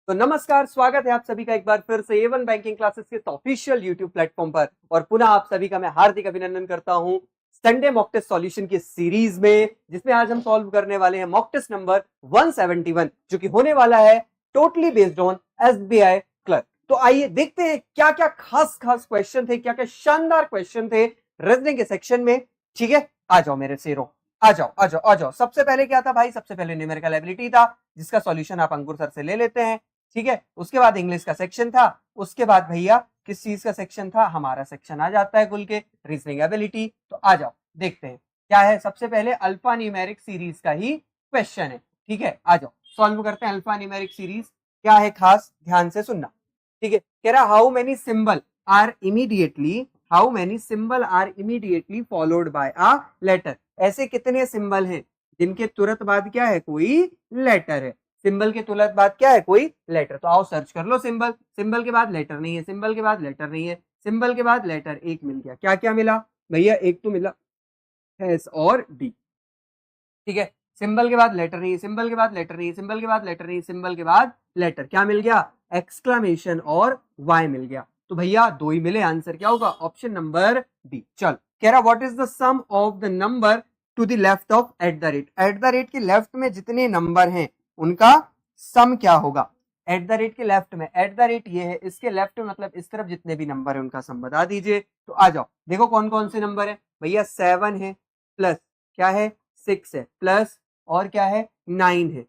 तो नमस्कार, स्वागत है आप सभी का एक बार फिर से A1 बैंकिंग क्लासेस के ऑफिशियल यूट्यूब प्लेटफॉर्म पर। और पुनः आप सभी का मैं हार्दिक अभिनंदन करता हूं संडे मॉक टेस्ट सॉल्यूशन की सीरीज में, जिसमें आज हम सॉल्व करने वाले हैं मॉक टेस्ट नंबर 171, जो कि होने वाला है totally based on SBI clerk. तो आइए देखते हैं क्या क्या खास खास क्वेश्चन थे, क्या क्या शानदार क्वेश्चन थे रीजनिंग के सेक्शन में। ठीक है, आ जाओ मेरे शेरों, आ जाओ आ जाओ आ जाओ। सबसे पहले क्या था भाई? सबसे पहले न्यूमेरिकल एबिलिटी था, जिसका सॉल्यूशन आप अंकुर सर से ले लेते हैं। ठीक है, उसके बाद इंग्लिश का सेक्शन था, उसके बाद भैया किस चीज का सेक्शन था? हमारा सेक्शन आ जाता है कुल के रीजनिंग एबिलिटी। तो आ जाओ देखते हैं क्या है। सबसे पहले अल्फा न्यूमेरिक सीरीज का ही क्वेश्चन है। ठीक है, आ जाओ सॉल्व करते हैं। अल्फा न्यूमेरिक सीरीज क्या है, खास ध्यान से सुनना। ठीक है, कह रहा how many symbol are immediately followed by a letter. ऐसे कितने सिंबल हैं जिनके तुरंत बाद क्या है? कोई लेटर है। सिंबल के तुरंत बाद क्या है? कोई लेटर। तो आओ सर्च कर लो सिंबल। सिंबल के बाद लेटर नहीं है, सिंबल के बाद लेटर नहीं है, सिंबल के बाद लेटर एक मिल गया। क्या क्या मिला भैया? एक तो मिला एस और डी। ठीक है, सिंबल के बाद लेटर नहीं है, सिंबल के बाद लेटर नहीं है, सिंबल के बाद लेटर नहीं है, सिंबल के बाद लेटर क्या मिल गया? एक्सक्लेमेशन और वाई मिल गया। तो भैया दो ही मिले, आंसर क्या होगा? Option number D. चल, कह रहा what is the sum of the number to the left of at the rate. At the rate के लेफ्ट में जितने नंबर हैं उनका सम क्या होगा? एट द रेट के लेफ्ट में, एट द रेट ये है, इसके लेफ्ट में मतलब इस तरफ जितने भी नंबर है उनका सम बता दीजिए। तो आ जाओ देखो कौन कौन से नंबर है भैया। 7 है, प्लस क्या है? 6 है, प्लस और क्या है? 9 है,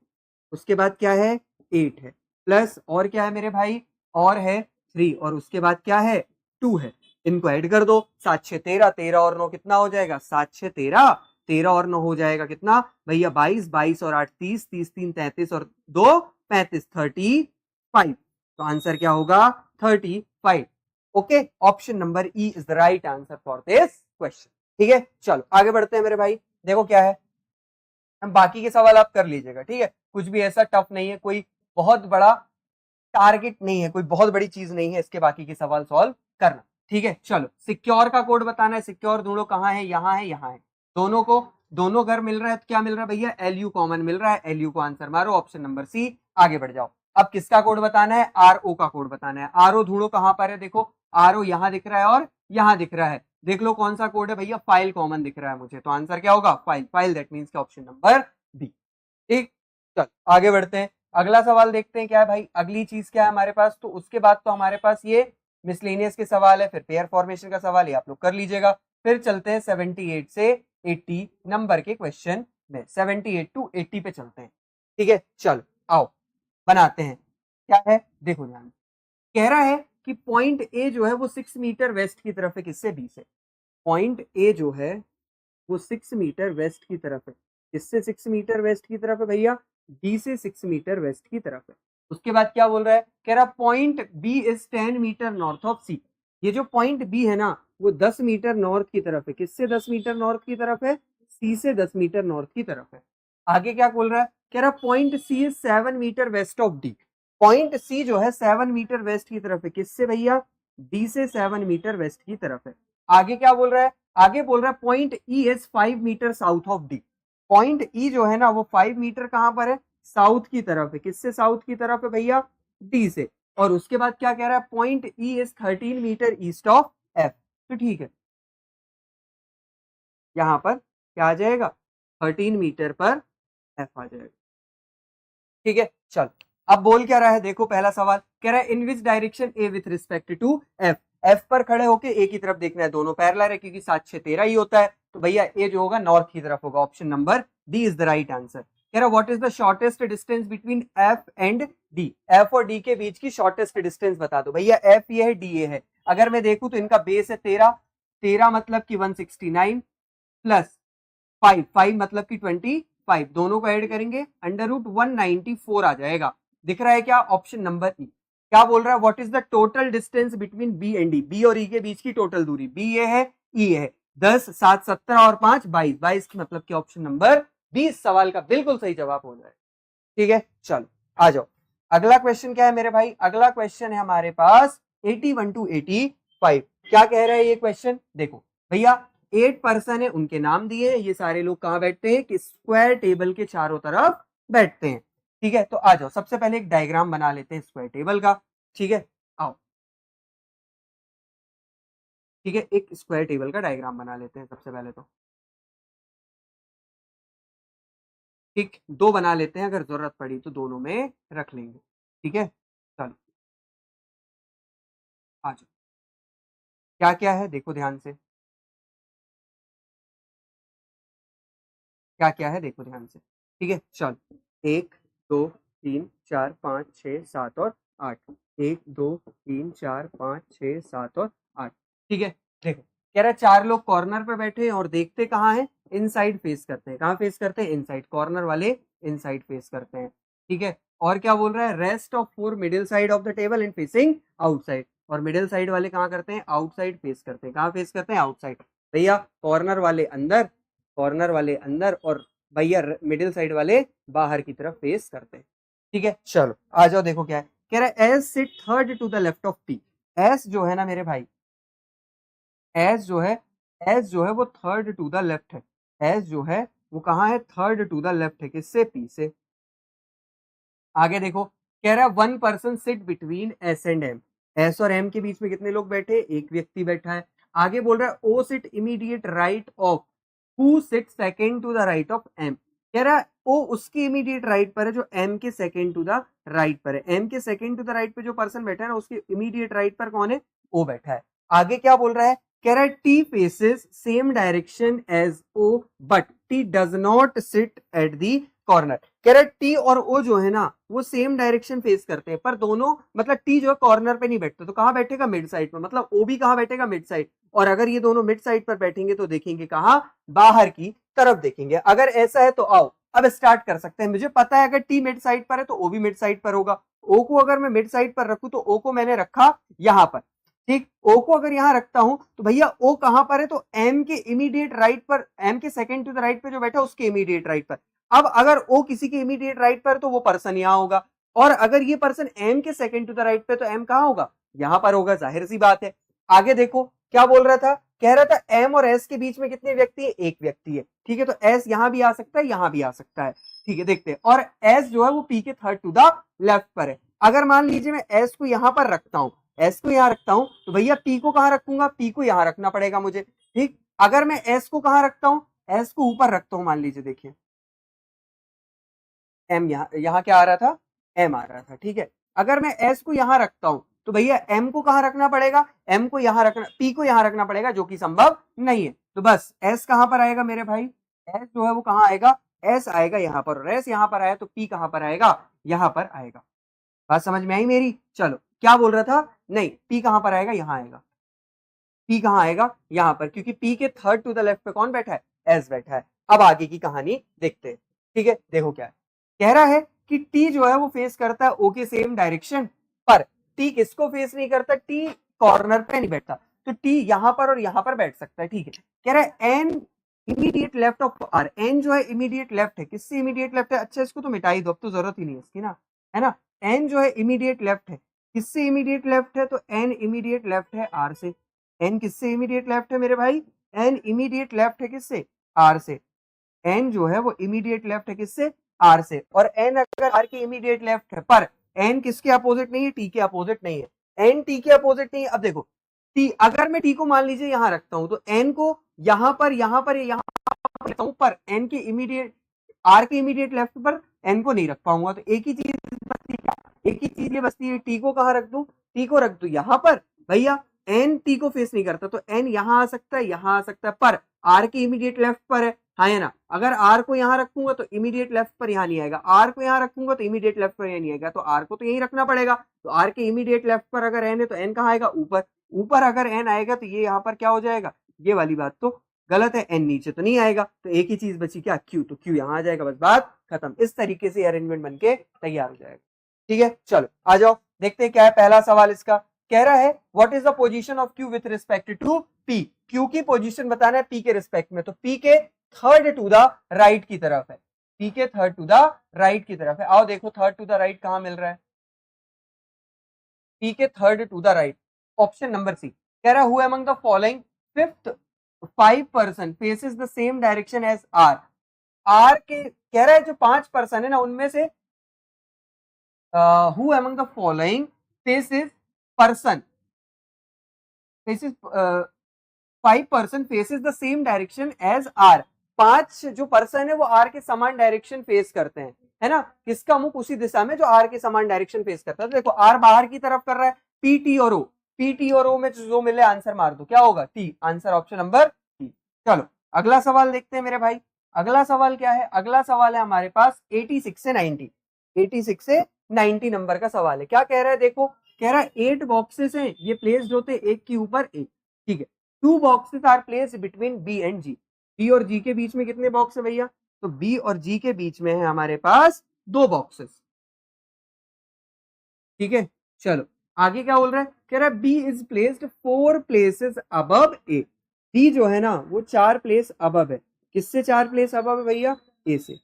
उसके बाद क्या है? 8 है, प्लस और क्या है मेरे भाई? और है 3, और उसके बाद क्या है? 2 है। इनको ऐड कर दो, 7 6 13, 13 और 9 कितना हो जाएगा? 7 6 13, 13 और 9 हो जाएगा कितना भैया? 22, 22 और 8 30, 30 3 33 और 2 35, 35। तो आंसर क्या होगा? 35। Okay, option number E is the right answer for this question. ठीक है, चलो आगे बढ़ते हैं मेरे भाई। देखो क्या है, हम बाकी के सवाल आप कर लीजिएगा। ठीक है, कुछ भी ऐसा टफ नहीं है, कोई बहुत बड़ा टारगेट नहीं है, कोई बहुत बड़ी चीज नहीं है इसके बाकी के सवाल सॉल्व करना। ठीक है, चलो सिक्योर का कोड बताना है। सिक्योर ढूंढो, कहाँ है? यहाँ है, यहाँ है। दोनों को, दोनों घर मिल रहा है तो क्या मिल रहा है भैया? एलयू कॉमन मिल रहा है। एलयू को आंसर मारो, ऑप्शन नंबर सी। आगे बढ़ जाओ। अब किसका कोड बताना है? आरओ का कोड बताना है। आरओ ढूंढो कहां पर है। देखो आरओ यहाँ दिख रहा है और यहाँ दिख रहा है। देख लो कौन सा कोड है भैया? फाइल कॉमन दिख रहा है मुझे, तो आंसर क्या होगा? File. File that means option number B. ठीक, चल आगे बढ़ते हैं। अगला सवाल देखते हैं क्या है भाई। अगली चीज क्या है हमारे पास? तो उसके बाद तो हमारे पास ये मिसलेनियस के सवाल है, फिर पेयर फॉर्मेशन का सवाल है, आप लोग कर लीजिएगा। फिर चलते हैं 78 से 80 नंबर के क्वेश्चन में। 78 टू 80 पे चलते हैं। ठीक है, चलो आओ बनाते हैं। क्या है देखो ध्यान। कह रहा है कि पॉइंट ए जो है वो 6 मीटर वेस्ट की तरफ है। किससे? बी से। पॉइंट ए जो है वो 6 मीटर वेस्ट की तरफ है। किससे 6 मीटर वेस्ट की तरफ है भैया? डी से 6 मीटर वेस्ट की तरफ है। उसके बाद क्या बोल रहा है? कह रहा point B is 10 metre north of C. ये जो पॉइंट बी है ना वो 10 मीटर नॉर्थ की तरफ है। किससे 10 मीटर नॉर्थ की तरफ है? सी से 10 मीटर नॉर्थ की तरफ है। आगे क्या बोल रहा है? कह रहा point C is 7 metre west of D. Point C जो है 7 मीटर वेस्ट की तरफ है। किससे भैया? डी से 7 मीटर वेस्ट की तरफ है। आगे क्या बोल रहा है? आगे बोल रहा है point E is 5 metre south of D. Point E जो है ना वो 5 मीटर कहां पर है? साउथ की तरफ है। किससे साउथ की तरफ है भैया? डी से। और उसके बाद क्या कह रहा है? Point E is 13 metre east of F. तो ठीक है, यहां पर क्या आ जाएगा? 13 मीटर पर एफ आ जाएगा। ठीक है, चल अब बोल क्या रहा है? देखो पहला सवाल कह रहा है in which direction A with respect to F. F पर खड़े होके ए की तरफ देखना है। दोनों पैरेलल है क्योंकि 7 6 13 ही होता है। तो भैया ए जो होगा नॉर्थ की तरफ होगा। Option number D is the right answer. कह रहा what is the shortest distance between F and D. F और डी के बीच की शॉर्टेस्ट डिस्टेंस बता दो भैया। एफ ये है, डी ये है। अगर मैं देखूं तो इनका बेस है 13, 13 मतलब कि 169 प्लस 5, 5 मतलब कि 25, दोनों को ऐड करेंगे अंडर रूट 194 आ जाएगा। दिख रहा है क्या? Option number E. क्या बोल रहा है? What is the total distance between B and D. B और ई के बीच की टोटल दूरी। बी ये है, ई ये है। 10 7 17 और 5 22, 22 मतलब कि ऑप्शन नंबर 20 सवाल का बिल्कुल सही जवाब हो जाए। ठीक है, चलो आ जाओ। अगला क्वेश्चन क्या है मेरे भाई? अगला क्वेश्चन है हमारे पास 81 टू 85। क्या कह रहा है ये क्वेश्चन? देखो भैया 8 पर्सन है, उनके नाम दिए। ये सारे लोग कहां बैठते हैं? कि स्क्वायर टेबल के चारों तरफ बैठते हैं। ठीक है, तो आ जाओ सबसे पहले एक डायग्राम बना लेते हैं स्क्वायर टेबल का। ठीक है, आओ। ठीक है, एक स्क्वायर टेबल का डायग्राम बना लेते हैं सबसे पहले तो। ठीक, दो बना लेते हैं, अगर जरूरत पड़ी तो दोनों में रख लेंगे। ठीक है, चलो आ जाओ। क्या क्या है देखो ध्यान से, क्या क्या है देखो ध्यान से। ठीक है, चलो 1 2 3 4 5 6 7 और 8। 1 2 3 4 5 6 7 और 8। ठीक है, देखो कह रहा है चार लोग कॉर्नर पे बैठे हैं और देखते कहाँ है, इनसाइड फेस करते हैं। कहाँ फेस करते हैं, इनसाइड, कॉर्नर वाले इनसाइड फेस करते हैं। ठीक है, और क्या बोल रहा है, rest of 4 middle side of the table and facing outside. और मिडिल साइड वाले कहाँ करते हैं, आउटसाइड फेस करते हैं। कहाँ फेस करते हैं, आउटसाइड। भैया कॉर्नर वाले अंदर, कॉर्नर वाले अंदर, और भैया मिडिल साइड वाले बाहर की तरफ फेस करते हैं। ठीक है, चलो आ जाओ, देखो क्या है, कह रहा है S sit third to the left of P. S जो है ना मेरे भाई, एस जो है, एस जो है वो थर्ड टू द लेफ्ट है। एस जो है वो कहाँ है, थर्ड टू द लेफ्ट है, किससे, पी से। आगे देखो, कह रहा है 1 person sit between S and M. S और एम के बीच में कितने लोग बैठे, एक व्यक्ति बैठा है। आगे बोल रहा है O sit immediate right of who sit second to the right of M. कह रहा है ओ उसके इमीडिएट राइट पर है जो एम के सेकेंड टू द राइट पर है। एम के सेकेंड टू द राइट पे जो पर्सन बैठा है ना, उसके इमीडिएट राइट पर कौन है, ओ बैठा है। आगे क्या बोल रहा है, कह रहा है T faces same direction as O but T does not sit at the corner. कह रहा है टी और ओ जो है ना वो सेम डायरेक्शन फेस करते हैं, पर दोनों, मतलब टी जो है कॉर्नर पे नहीं बैठते, तो कहाँ बैठेगा, मिड साइड पर, मतलब ओ भी कहाँ बैठेगा, मिड साइड। और अगर ये दोनों मिड साइड पर बैठेंगे तो देखेंगे कहाँ, बाहर की तरफ देखेंगे। अगर ऐसा है तो आओ अब स्टार्ट कर सकते हैं। मुझे पता है अगर टी मिड साइड पर है तो ओ भी मिड साइड पर होगा। ओ को अगर मैं मिड साइड पर रखूं तो ओ को मैंने रखा यहां पर। ठीक, ओ को अगर यहां रखता हूं तो भैया ओ कहां पर है, तो एम के इमीडिएट राइट पर, एम के सेकंड टू द राइट पे जो बैठा उसके इमीडिएट राइट पर। अब अगर ओ किसी के इमीडिएट राइट पर तो वो पर्सन यहां होगा, और अगर ये पर्सन एम के सेकंड टू द राइट पे तो एम कहां होगा, यहां पर होगा, जाहिर सी बात है। आगे देखो क्या बोल रहा था, कह रहा था एम और एस के बीच में कितने व्यक्ति है, एक व्यक्ति है। ठीक है, तो एस यहां भी आ सकता है, यहां भी आ सकता है। ठीक है, देखते हैं। और एस जो है वो पी के थर्ड टू द लेफ्ट पर है। अगर मान लीजिए मैं एस को यहां पर रखता हूं, एस को यहां रखता हूं, तो भैया पी को कहां रखूंगा, पी को यहां रखना पड़ेगा मुझे। ठीक, अगर मैं एस को कहां रखता हूं, एस को ऊपर रखता हूं, मान लीजिए देखिए एम यहाँ क्या आ रहा था, एम आ रहा था। ठीक है, अगर मैं एस को यहां रखता हूं तो भैया एम को कहां रखना पड़ेगा, एम को यहां रखना, पी को यहां रखना पड़ेगा, जो कि संभव नहीं है। तो बस एस कहां पर आएगा मेरे भाई, एस जो है वो कहां आएगा, एस आएगा यहां पर, और एस यहां पर आया तो पी कहां पर आएगा, यहां पर आएगा। बात समझ में आई मेरी। चलो क्या बोल रहा था, नहीं पी कहां पर आएगा, यहां आएगा। पी कहां आएगा, यहां पर, क्योंकि पी के थर्ड टू द लेफ्ट पे कौन बैठा है, एस बैठा है। अब आगे की कहानी देखते हैं। ठीक है, देखो क्या है, कह रहा है कि टी जो है वो फेस करता है ओ के सेम डायरेक्शन पर। टी किसको फेस नहीं करता, टी कॉर्नर पे नहीं बैठता, तो टी यहां पर और यहां पर बैठ सकता है। ठीक है, कह रहा है N immediate left of R. N जो है इमीडिएट लेफ्ट है, किससे इमीडिएट लेफ्ट है, अच्छा इसको तो मिटा ही दो, अब तो जरूरत ही नहीं है इसकी ना, है ना। एन जो है इमीडिएट लेफ्ट है, किससे इमीडिएट लेफ्ट है, तो एन इमीडिएट लेफ्ट है आर से। एन किससे इमीडिएट लेफ्ट है मेरे भाई, एन इमीडिएट लेफ्ट है किससे, आर से। एन जो है वो इमीडिएट लेफ्ट है किससे, आर से। और एन अगर आर के इमीडिएट लेफ्ट है, पर एन किसके अपोजिट नहीं है, टी के अपोजिट नहीं है। एन टी के अपोजिट नहीं है। अब देखो टी, अगर मैं टी को मान लीजिए यहां रखता हूं तो एन को यहां पर, यहां पर, यहां पर रखता हूं, पर एन के इमीडिएट, आर के इमीडिएट लेफ्ट पर एन को नहीं रख पाऊंगा। तो एक ही चीज बचती है, एक ही चीज ये बचती है, टी को कहां रख दूं, टी को रख दूं यहां पर। भैया एन टी को फेस नहीं करता, तो एन यहां आ सकता है, यहां आ सकता है, पर आर के इमीडिएट लेफ्ट पर है, हाँ है ना। अगर आर को यहां रखूंगा तो इमीडिएट लेफ्ट पर यहां नहीं आएगा, आर को यहां रखूंगा तो इमीडिएट लेफ्ट पर यहां नहीं आएगा, तो आर को तो यहीं रखना पड़ेगा। तो आर के इमीडिएट लेफ्ट पर अगर एन है तो एन कहां आएगा, ऊपर। ऊपर अगर एन आएगा तो ये यहाँ पर क्या हो जाएगा, ये वाली बात तो गलत है, एन नीचे तो नहीं आएगा। तो एक ही चीज बची क्या, क्यू, तो क्यू यहां आ जाएगा, बस बात खत्म। इस तरीके से अरेंजमेंट बनके तैयार हो जाएगा। ठीक है, चलो आ जाओ देखते हैं क्या है पहला सवाल इसका। कह रहा है what is the position of Q with respect to P. Q की पोजीशन बताना है पी के रिस्पेक्ट में, तो पी के थर्ड टू द राइट की तरफ है, पी के थर्ड टू द राइट की तरफ है। आओ देखो थर्ड टू द राइट कहां मिल रहा है, पी के third to the right, option number C. कह रहा है who among the following fifth 5 person faces the same direction as R. R के, कह रहा है जो 5 पर्सन है ना उनमें से who among the following faces person faces 5% faces the same direction as R. 5 जो पर्सन है वो आर के समान डायरेक्शन फेस करते हैं, है ना। किसका मुख उसी दिशा में जो आर के समान डायरेक्शन फेस करता है। तो देखो आर बाहर की तरफ कर रहा है, पी टी और ओ, पी टी और ओ में जो मिले आंसर मार दो, क्या होगा T, answer option number T. चलो अगला सवाल देखते हैं मेरे भाई। अगला सवाल क्या है, अगला सवाल है हमारे पास 86 से 90, 86 से 90 नंबर का सवाल है। क्या कह रहा है देखो, कह रहा है 8 बॉक्सेस हैं, ये प्लेस्ड होते एक के ऊपर एक, ठीक है। 2 boxes are placed between B and G. B और जी के बीच में कितने बॉक्स है भैया, तो बी और जी के बीच में है हमारे पास 2 बॉक्सेस, ठीक है। चलो आगे क्या बोल रहा है, कह रहा है B is placed 4 places above A. B जो है ना वो 4 प्लेस अबव है, किससे 4 प्लेस अबव है भैया, ए से,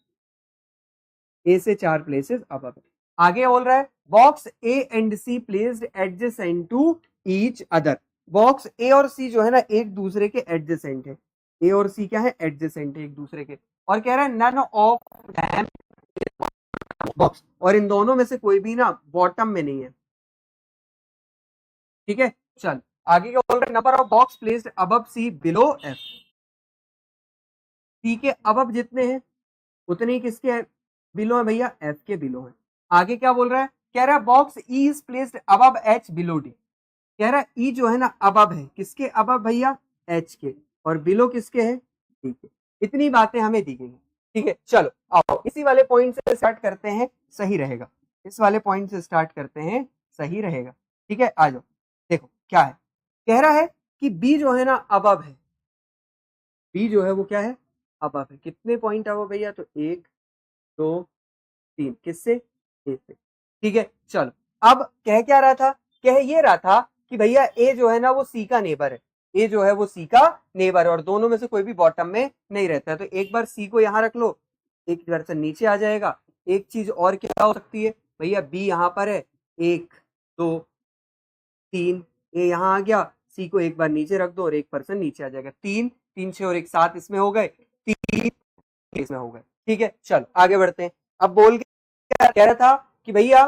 ए से 4 प्लेसेस अबव है। आगे बोल रहा है box A and C placed adjacent to each other. Box A और सी जो है ना एक दूसरे के एडजेसेंट है, ए और सी क्या है, एडजेसेंट है एक दूसरे के। और कह रहा है नन ऑफ देम बॉक्स, और इन दोनों में से कोई भी ना बॉटम में नहीं है, ठीक है। चल आगे क्या बोल रहा है, number of box placed above C below F. C के अबव जितने हैं उतने ही किसके बिलो है भैया, एफ के बिलो है। आगे क्या बोल रहा है, कह रहा है box E is placed above H below D. कह रहा है ई जो है ना अबव है, किसके अबव भैया, एच के, और बिलो किसके है, डी के। इतनी बातें हमें दी गई हैं, ठीक है। चलो आओ इसी वाले पॉइंट से स्टार्ट करते हैं, सही रहेगा। इस वाले पॉइंट से स्टार्ट करते हैं, सही रहेगा, ठीक है। आ जाओ देखो क्या है, कह रहा है कि बी जो है ना अबव है, बी जो है वो क्या है, अबव है। कितने पॉइंट अबव भैया, तो 1 2 3, किससे, ए से, ठीक है। चलो अब कह क्या रहा था, कह ये रहा था कि भैया ए जो है ना वो सी का नेबर है, ए जो है वो सी का नेबर है, और दोनों में से कोई भी बॉटम में नहीं रहता है। तो एक बार सी को यहां रख लो, एक बार से नीचे आ जाएगा। एक चीज और क्या हो सकती है भैया, बी यहां पर है, 1 2 3, ए यहां आ गया, सी को एक बार नीचे रख दो और एक पर्सन नीचे आ जाएगा। 3 3 6 और 1 7 इसमें हो गए, 3 इसमें हो गए, ठीक है। चलो आगे बढ़ते हैं। अब बोल के कह रहा था कि भैया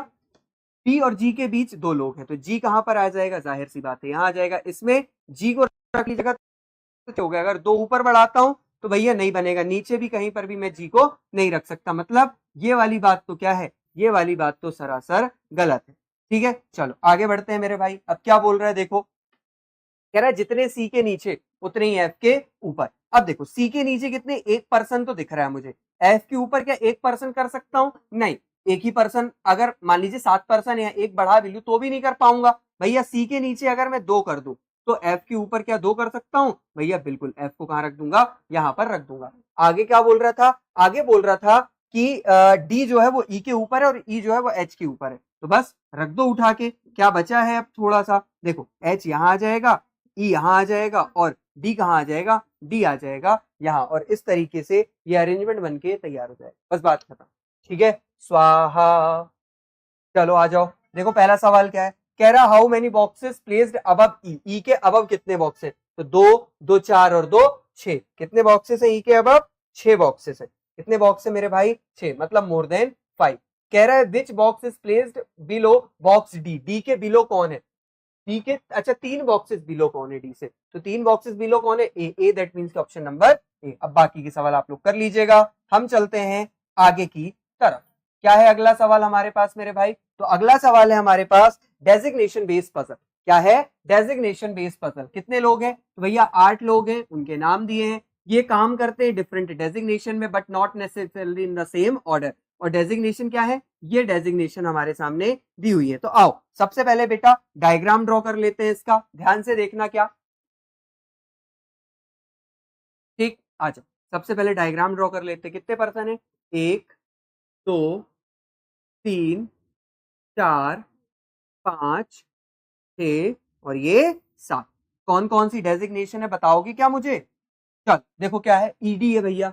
पी और जी के बीच 2 लोग हैं, तो जी कहां पर आ जाएगा, जाहिर सी बात है यहां आ जाएगा। इसमें जी को रख लीजिएगा तो हो गया। अगर 2 ऊपर बढ़ाता हूं तो भैया नहीं बनेगा, नीचे भी कहीं पर भी मैं जी को नहीं रख सकता। मतलब ये वाली बात तो क्या है, ये वाली बात तो सरासर गलत है, ठीक है। चलो आगे बढ़ते हैं मेरे भाई। अब क्या बोल रहा है देखो, कह रहा है जितने सी के नीचे उतने ही एफ के ऊपर। अब देखो सी के नीचे कितने, 1% तो दिख रहा है मुझे। एफ के ऊपर क्या 1% कर सकता हूं, नहीं। एक ही पर्सन, अगर मान लीजिए 7% या एक बढ़ा भी लू तो भी नहीं कर पाऊंगा भैया। सी के नीचे अगर मैं 2 कर दूं तो एफ के ऊपर क्या 2 कर सकता हूं भैया, बिल्कुल। एफ को कहां रख दूंगा, यहां पर रख दूंगा। आगे क्या बोल रहा था, आगे बोल रहा था कि डी जो है वो ई के ऊपर है और ई जो है वो एच के ऊपर है, तो बस रख दो उठा के। क्या बचा है अब थोड़ा सा, देखो एच यहां आ जाएगा, ई यहां आ जाएगा, और डी कहां आ जाएगा, डी आ जाएगा यहां। और इस तरीके से ये अरेंजमेंट बनके तैयार हो जाएगा, बस बात खत्म, ठीक है। स्वाहा। चलो आ जाओ, देखो पहला सवाल क्या है, कह रहा how many boxes placed above E. E के अबव कितने बॉक्स है, तो 2 2 4 और 2 6। कितने बॉक्सेस है ई के अबव, 6 बॉक्सेस है। कितने बॉक्स है मेरे भाई, 6, मतलब मोर देन 5। कह रहा है which box is placed below box D. D के बिलो कौन है, डी के, अच्छा 3 बॉक्सेस बिलो कौन है डी से, तो 3 बॉक्सेस बिलो कौन है, A. A that means option number A. अब बाकी के सवाल आप लोग कर लीजिएगा, हम चलते हैं आगे की तरफ। क्या है अगला सवाल हमारे पास मेरे भाई, तो अगला सवाल है हमारे पास डेजिग्नेशन बेस्ड पजल। क्या है, डेजिग्नेशन बेस्ड पजल। कितने लोग हैं, तो भैया 8 लोग हैं, उनके नाम दिए हैं। ये काम करते हैं डिफरेंट डेजिग्नेशन में, but not necessarily in the same order. और डेजिग्नेशन क्या है, ये डेजिग्नेशन हमारे सामने दी हुई है। तो आओ सबसे पहले बेटा डायग्राम ड्रॉ कर लेते हैं इसका, ध्यान से देखना क्या, ठीक। आ जाओ सबसे पहले डायग्राम ड्रॉ कर लेते हैं। कितने पर्सन है, 1 2 3 4 5 6 और ये 7। कौन कौन सी डेजिग्नेशन है बताओगे क्या मुझे, चल देखो क्या है, ईडी है भैया,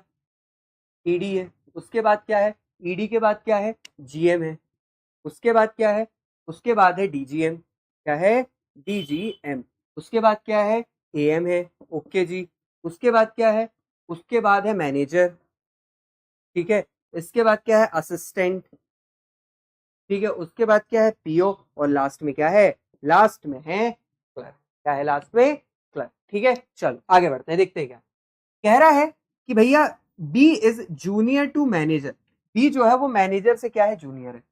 ईडी है। उसके बाद क्या है, ईडी के बाद क्या है, जीएम है। उसके बाद क्या है, उसके बाद है डीजीएम, क्या है, डीजीएम। उसके बाद क्या है, एएम है, ओके जी। उसके बाद क्या है, उसके बाद है मैनेजर, ठीक है। इसके बाद क्या है, असिस्टेंट, ठीक है, उसके बाद क्या है पीओ, और लास्ट में क्या है, लास्ट में है क्लर्क। क्या है लास्ट में, क्लर्क। ठीक है, चलो आगे बढ़ते हैं, देखते हैं क्या कह रहा है कि भैया B is junior to manager. B जो है वो मैनेजर से क्या है, जूनियर है।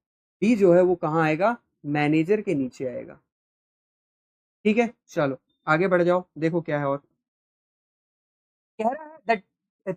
बी जो है वो कहाँ आएगा, मैनेजर के नीचे आएगा। ठीक है, चलो आगे बढ़ जाओ, देखो क्या है और कह रहा है that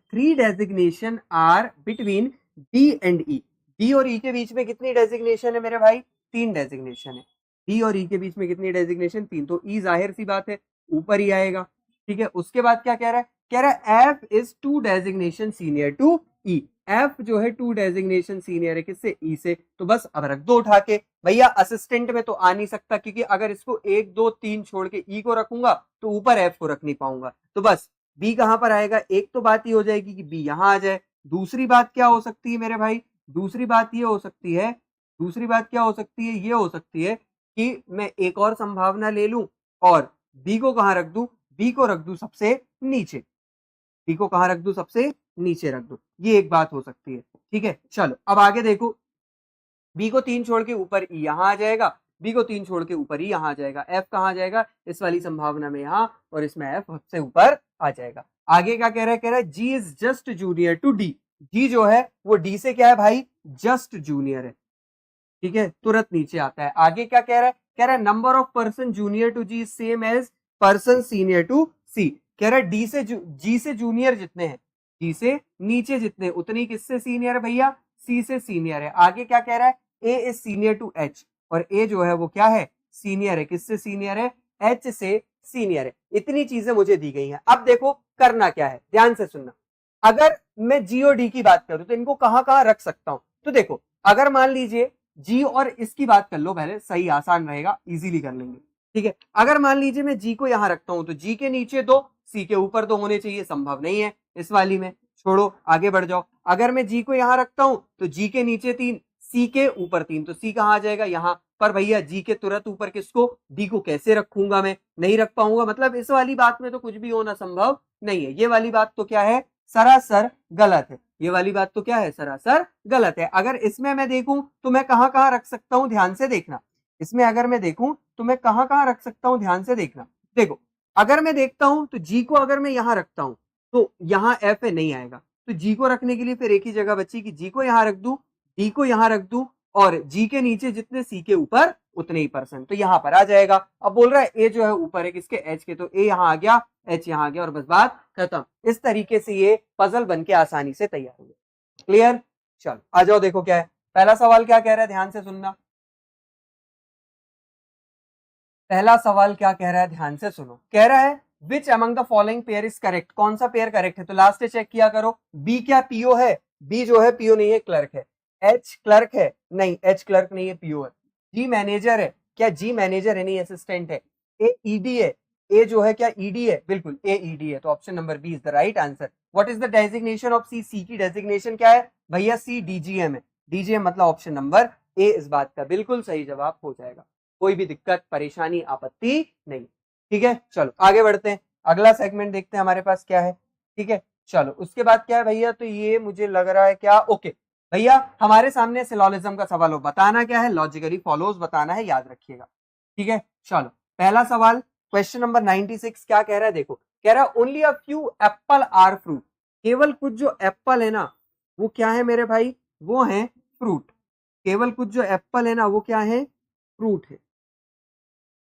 3 designation are between D and E. D और ई के बीच में कितनी डेजिग्नेशन है मेरे भाई, 3 डेजिग्नेशन है। डी और ई के बीच में कितनी डेजिग्नेशन, 3। तो ई जाहिर सी बात है ऊपर ही आएगा। ठीक है, उसके बाद क्या कह रहा है, कह रहा है F is 2 designation senior to E. F जो है 2 डेजिग्नेशन सीनियर है किससे, ई से। तो बस अब रख दो उठा के, भैया असिस्टेंट में तो आ नहीं सकता, क्योंकि अगर इसको 1 2 3 छोड़ के ई को रखूंगा तो ऊपर एफ को रख नहीं पाऊंगा। तो बस बी कहां पर आएगा, एक तो बात ये हो जाएगी कि बी यहां आ जाए। दूसरी बात क्या हो सकती है मेरे भाई, दूसरी बात ये हो सकती है, दूसरी बात क्या हो सकती है, ये हो सकती है कि मैं एक और संभावना ले लूं और बी को कहां रख दूं, बी को रख दूं सबसे नीचे। बी को कहां रख दूं, सबसे नीचे रख दूं, ये एक बात हो सकती है। ठीक है, चलो अब आगे देखो, बी को 3 छोड़ के ऊपर ई यहां आ जाएगा, बी को 3 छोड़ के ऊपर ई यहां आ जाएगा, एफ कहां जाएगा, इस वाली संभावना में यहां, और इसमें एफ सबसे ऊपर आ जाएगा। आगे क्या कह रहा है, कह रहा है G is just junior to D. G जो है वो डी से क्या है भाई, जस्ट जूनियर है। ठीक है, तुरंत नीचे आता है। आगे क्या कह रहा है, कह रहा है number of person junior to G same age person senior to C. कह रहा है डी से जी से जूनियर जितने हैं, जी से नीचे जितने उतनी किससे सीनियर है भैया, सी से सीनियर है। आगे क्या कह रहा है, ए इज सीनियर टू एच, और ए जो है वो क्या है, सीनियर है, किससे सीनियर है, एच से सीनियर है। इतनी चीजें मुझे दी गई हैं। अब देखो करना क्या है, ध्यान से सुनना। अगर मैं जी और डी की बात करूं तो इनको कहां कहां रख सकता हूं, तो देखो अगर मान लीजिए जी और इसकी बात कर लो पहले, सही आसान रहेगा, इजीली कर लेंगे। ठीक है, अगर मान लीजिए मैं जी को यहां रखता हूं तो जी के नीचे 2, सी के ऊपर 2 होने चाहिए, संभव नहीं है इस वाली में, छोड़ो आगे बढ़ जाओ। अगर मैं जी को यहां रखता हूं तो जी के नीचे 3, सी के ऊपर 3, तो सी कहां आ जाएगा, यहां पर। भैया जी के तुरंत ऊपर किसको, डी को कैसे रखूंगा, मैं नहीं रख पाऊंगा। मतलब इस वाली बात में तो कुछ भी होना संभव नहीं है। ये वाली बात तो क्या है, सरासर गलत है। ये वाली बात तो क्या है, सरासर गलत है। अगर इसमें मैं देखूं तो मैं कहां कहां रख सकता हूं, ध्यान से देखना। इसमें अगर मैं देखूं तो मैं कहां कहां रख सकता हूं, ध्यान से देखना। देखो अगर मैं देखता हूं तो जी को अगर मैं यहां रखता हूं तो यहां एफ है, नहीं आएगा। तो जी को रखने के लिए फिर एक ही जगह बची कि जी को यहां रख दूं, डी को यहां रख दूं, और जी के नीचे जितने सी के ऊपर उतने ही परसेंट, तो यहां पर आ जाएगा। अब बोल रहा है ए जो है ऊपर है किसके, एच के, तो ए यहां आ गया, एच यहां आ गया, और बस बात खत्म। इस तरीके से ये पजल बन के आसानी से तैयार हो गया। क्लियर, चलो आ जाओ, देखो क्या है पहला सवाल, क्या कह रहा है, ध्यान से सुनना। पहला सवाल क्या कह रहा है, ध्यान से सुनो। कह रहा है which among the following pair is correct, कौन सा पेयर करेक्ट है। तो लास्ट चेक किया करो, बी क्या पीओ है, बी जो है पीओ नहीं है, क्लर्क है। एच क्लर्क है, नहीं एच क्लर्क नहीं है, पीओ है। जी मैनेजर है, क्या जी मैनेजर है, नहीं असिस्टेंट है। ए ईडी है, ए जो है क्या ईडी है, बिल्कुल ए ईडी है। तो option number B is the right answer. What is the designation of C, C की डेजिग्नेशन क्या है भैया, सी डीजीएम है। डीजीएम मतलब ऑप्शन नंबर ए इस बात का बिल्कुल सही जवाब हो जाएगा। कोई भी दिक्कत परेशानी आपत्ति नहीं। ठीक है, चलो आगे बढ़ते हैं, अगला सेगमेंट देखते हैं हमारे पास क्या है। ठीक है, चलो उसके बाद क्या है भैया, तो ये मुझे लग रहा है क्या, ओके भैया हमारे सामने सिलोजिज्म का सवाल हो, बताना क्या है, लॉजिकली फॉलोज बताना है, याद रखिएगा। ठीक है, चलो पहला सवाल क्वेश्चन नंबर 96 क्या कह रहा है, देखो कह रहा है only a few apple are fruit. केवल कुछ जो एप्पल है ना वो क्या है मेरे भाई, वो है फ्रूट। केवल कुछ जो एप्पल है ना वो क्या है, फ्रूट है।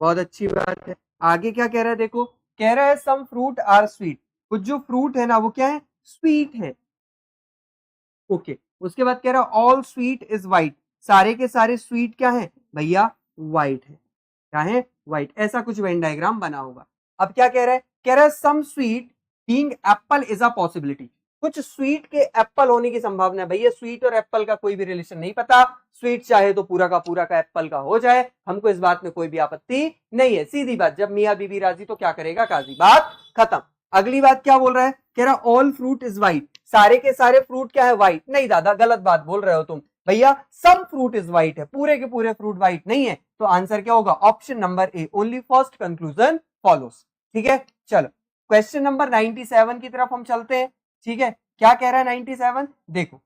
बहुत अच्छी बात है। आगे क्या कह रहा है, देखो कह रहा है सम फ्रूट आर स्वीट, कुछ जो फ्रूट है ना वो क्या है, स्वीट है। ओके, उसके बाद कह रहा है ऑल स्वीट इज वाइट, सारे के सारे स्वीट क्या है भैया, वाइट है। क्या है, वाइट। ऐसा कुछ वेन डायग्राम बना होगा। अब क्या कह रहा है, कह रहा है some sweet being apple is a possibility, कुछ स्वीट के एप्पल होने की संभावना है। भैया स्वीट और एप्पल का कोई भी रिलेशन नहीं पता, स्वीट चाहे तो पूरा का एप्पल का हो जाए, हमको इस बात में कोई भी आपत्ति नहीं है। सीधी बात, जब मियाँ बीबी राजी तो क्या करेगा काजी, बात खत्म। अगली बात क्या बोल रहा है, कह रहा ऑल फ्रूट इज व्हाइट, सारे के सारे फ्रूट क्या है, व्हाइट। नहीं दादा गलत बात बोल रहे हो तुम, भैया सम फ्रूट इज व्हाइट है, पूरे के पूरे फ्रूट व्हाइट नहीं है। तो आंसर क्या होगा, ऑप्शन नंबर ए, ओनली फर्स्ट कंक्लूजन फॉलोस। ठीक है, चलो क्वेश्चन नंबर 97 की तरफ हम चलते हैं। ठीक है, क्या कह रहा है 97, देखो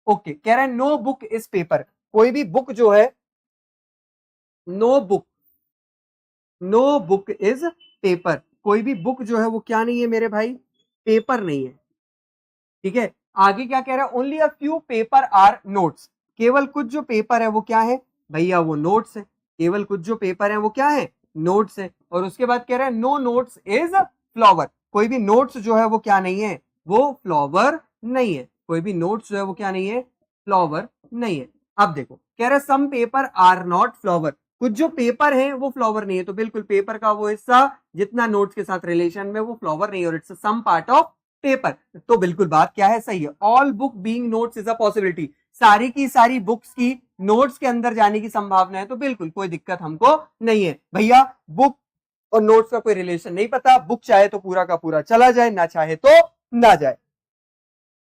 ओके कह रहा है नो बुक इज पेपर, कोई भी बुक जो है, नो बुक इज पेपर, कोई भी बुक जो है वो क्या नहीं है मेरे भाई, पेपर नहीं है। ठीक है, आगे क्या कह रहा है, only a few paper are notes, केवल कुछ जो पेपर है वो क्या है भैया, वो नोट्स है, केवल कुछ जो पेपर है वो क्या है, नोट्स है। और उसके बाद कह रहा है नो नोट्स इज फ्लावर, कोई भी नोट्स जो है वो क्या नहीं है, वो फ्लावर नहीं है, कोई भी नोट्स जो है वो क्या नहीं है, फ्लावर नहीं है। अब देखो कह रहा है सम पेपर आर नॉट फ्लावर, कुछ जो पेपर है वो फ्लावर नहीं है, तो बिल्कुल पेपर का वो हिस्सा जितना नोट्स के साथ रिलेशन में वो फ्लावर नहीं है, और it's some part of paper. तो बिल्कुल बात क्या है, सही है। All book being notes is a possibility, सारी की सारी बुक्स की नोट्स के अंदर जाने की संभावना है, तो बिल्कुल कोई दिक्कत हमको नहीं है भैया। बुक और नोट्स का कोई रिलेशन नहीं पता, बुक चाहे तो पूरा का पूरा चला जाए, ना चाहे तो ना जाए।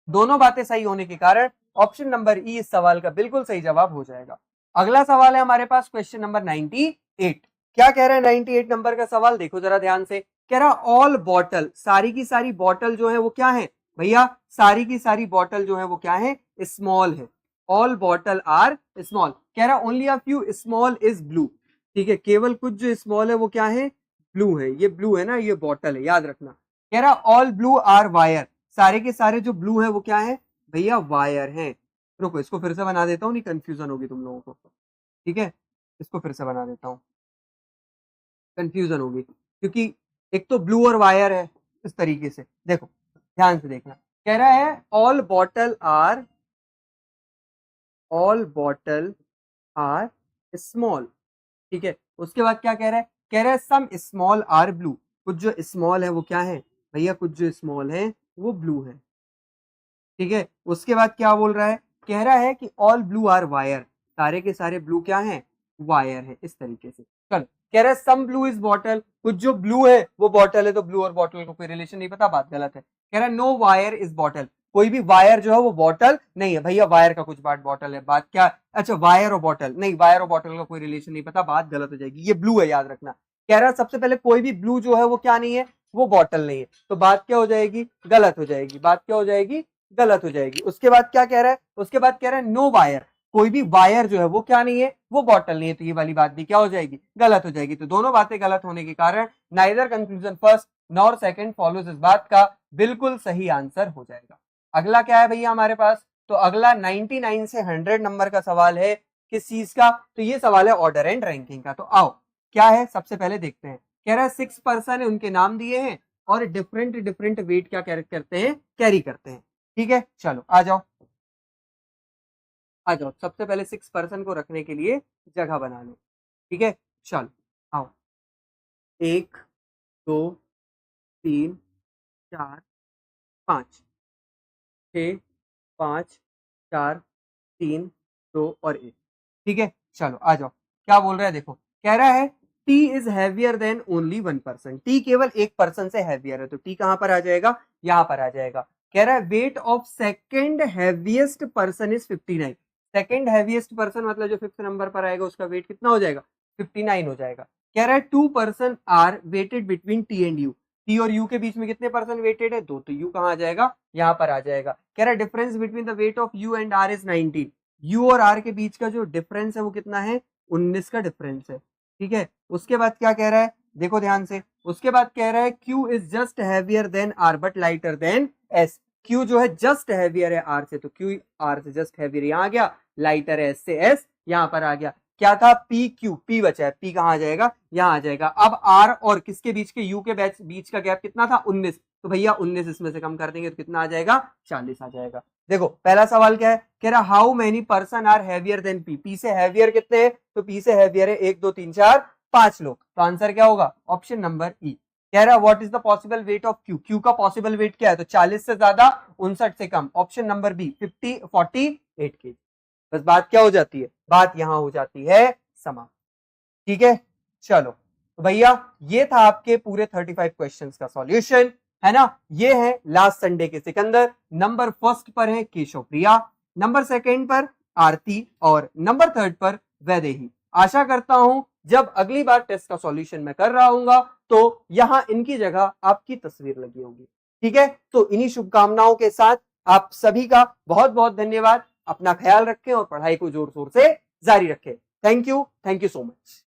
दोनों बातें सही होने के कारण ऑप्शन नंबर ई इस सवाल का बिल्कुल सही जवाब हो जाएगा। अगला सवाल है हमारे पास क्वेश्चन नंबर 98। क्या कह रहा है 98 नंबर का सवाल, देखो जरा ध्यान से। कह रहा ऑल बॉटल, सारी की सारी बॉटल जो है वो क्या है भैया, सारी की सारी बॉटल जो है वो क्या है, स्मॉल है। ऑल बॉटल आर स्मॉल, कह रहा only a few small is blue, ठीक है, केवल कुछ जो स्मॉल है वो क्या है, ब्लू है। ये ब्लू है ना, ये बॉटल है, याद रखना। कह रहा ऑल ब्लू आर वायर, सारे के सारे जो ब्लू है वो क्या है भैया, वायर है। रुको इसको फिर से बना देता हूँ, नहीं कंफ्यूजन होगी तुम लोगों को, ठीक है, इसको फिर से बना देता हूँ, कंफ्यूजन होगी, क्योंकि एक तो ब्लू और वायर है। इस तरीके से देखो, ध्यान से देखना। कह रहा है ऑल बॉटल आर स्मॉल, ठीक है। उसके बाद क्या कह रहा है, कह रहा है सम स्मॉल आर ब्लू, कुछ जो स्मॉल है वो क्या है भैया, कुछ जो स्मॉल है वो ब्लू है, ठीक है। उसके बाद क्या बोल रहा है, कह रहा है कि ऑल ब्लू आर वायर, सारे के सारे ब्लू क्या है, वायर है। इस तरीके से चल, कह रहा है सम ब्लू इज बॉटल, कुछ जो ब्लू है वो बॉटल है, तो ब्लू और बॉटल को कोई रिलेशन नहीं पता, बात गलत है। कह रहा है नो वायर इज बॉटल, कोई भी वायर जो है वो बॉटल नहीं है भैया, वायर का कुछ पार्ट बॉटल है, बात क्या, अच्छा वायर और बॉटल नहीं, वायर और बॉटल का कोई रिलेशन नहीं पता, बात गलत हो जाएगी, ये ब्लू है याद रखना। कह रहा है सबसे पहले कोई भी ब्लू जो है वो क्या नहीं है, वो बॉटल नहीं है, तो बात क्या हो जाएगी, गलत हो जाएगी, बात क्या हो जाएगी, गलत हो जाएगी। उसके बाद क्या कह रहा है, उसके बाद कह रहा है नो वायर, कोई भी वायर जो है वो क्या नहीं है, वो बॉटल नहीं है, तो ये वाली बात भी क्या हो जाएगी, गलत हो जाएगी। तो दोनों बातें गलत होने के कारण neither conclusion first nor second follows इस बात का बिल्कुल सही आंसर हो जाएगा। अगला क्या है भैया हमारे पास, तो अगला 99 से 100 नंबर का सवाल है, किस चीज का, तो ये सवाल है ऑर्डर एंड रैंकिंग का। तो आओ क्या है सबसे पहले देखते हैं। कह रहा है 6 पर्सन है, उनके नाम दिए हैं और डिफरेंट डिफरेंट वेट क्या करते हैं, कैरी करते हैं, ठीक है। चलो आ जाओ, आ जाओ, सबसे पहले 6 पर्सन को रखने के लिए जगह बना लो, ठीक है। चलो आओ, 1 2 3 4 5, 6 5 4 3 2 और 1, ठीक है। चलो आ जाओ, क्या बोल रहा है देखो, कह रहा है T is heavier than only 1 person, T केवल एक पर्सन से हैवियर है, तो टी कहां पर आ जाएगा, यहां पर आ जाएगा। कह रहा है weight of second heaviest person is 59, second heaviest person मतलब जो 5th नंबर पर आएगा उसका वेट कितना हो जाएगा, 59 हो जाएगा। कह रहा है 2 person are weighted between T and U, T और यू के बीच में कितने पर्सन वेटेड है, 2, तो यू कहां आ जाएगा, यहां पर आ जाएगा। कह रहा है difference between the weight of U and R is 19, U और आर के बीच का जो डिफरेंस है वो कितना है, 19 का डिफरेंस है, ठीक है। उसके बाद क्या कह रहा है, देखो ध्यान से, उसके बाद कह रहा है Q is just heavier than R but lighter than S, Q जो है जस्ट हैवियर है आर से, तो क्यू आर से जस्ट हैवियर यहां आ गया, लाइटर है एस से एस यहां पर आ गया। क्या था, पी क्यू, पी बचा है, पी कहां आ जाएगा, यहां आ जाएगा। अब आर और किसके बीच के, यू के बीच का गैप कितना था, 19, तो भैया 19 इसमें से कम कर देंगे तो कितना आ जाएगा, 40 आ जाएगा। देखो पहला सवाल क्या है, कह रहा how many person are heavier than P, P से हैवियर कितने हैं, तो पी से हैवियर है 1 2 3 4 5 लोग, तो आंसर क्या होगा, ऑप्शन नंबर ई। कह रहा what is the possible weight of Q, Q का पॉसिबल वेट क्या है, तो 40 से ज्यादा 59 से कम, ऑप्शन नंबर बी 48 केजी। बस बात क्या हो जाती है, बात यहां हो जाती है समाप्त, ठीक है। चलो तो भैया ये था आपके पूरे 35 क्वेश्चंस का सॉल्यूशन, है ना। ये है लास्ट संडे के सिकंदर, नंबर फर्स्ट पर है केशव प्रिया, नंबर सेकंड पर आरती और नंबर थर्ड पर वैदेही। आशा करता हूं जब अगली बार टेस्ट का सॉल्यूशन मैं कर रहा हूंगा तो यहां इनकी जगह आपकी तस्वीर लगी होगी, ठीक है। तो इन्हीं शुभकामनाओं के साथ आप सभी का बहुत बहुत धन्यवाद। अपना ख्याल रखें और पढ़ाई को जोर शोर से जारी रखें। Thank you so much.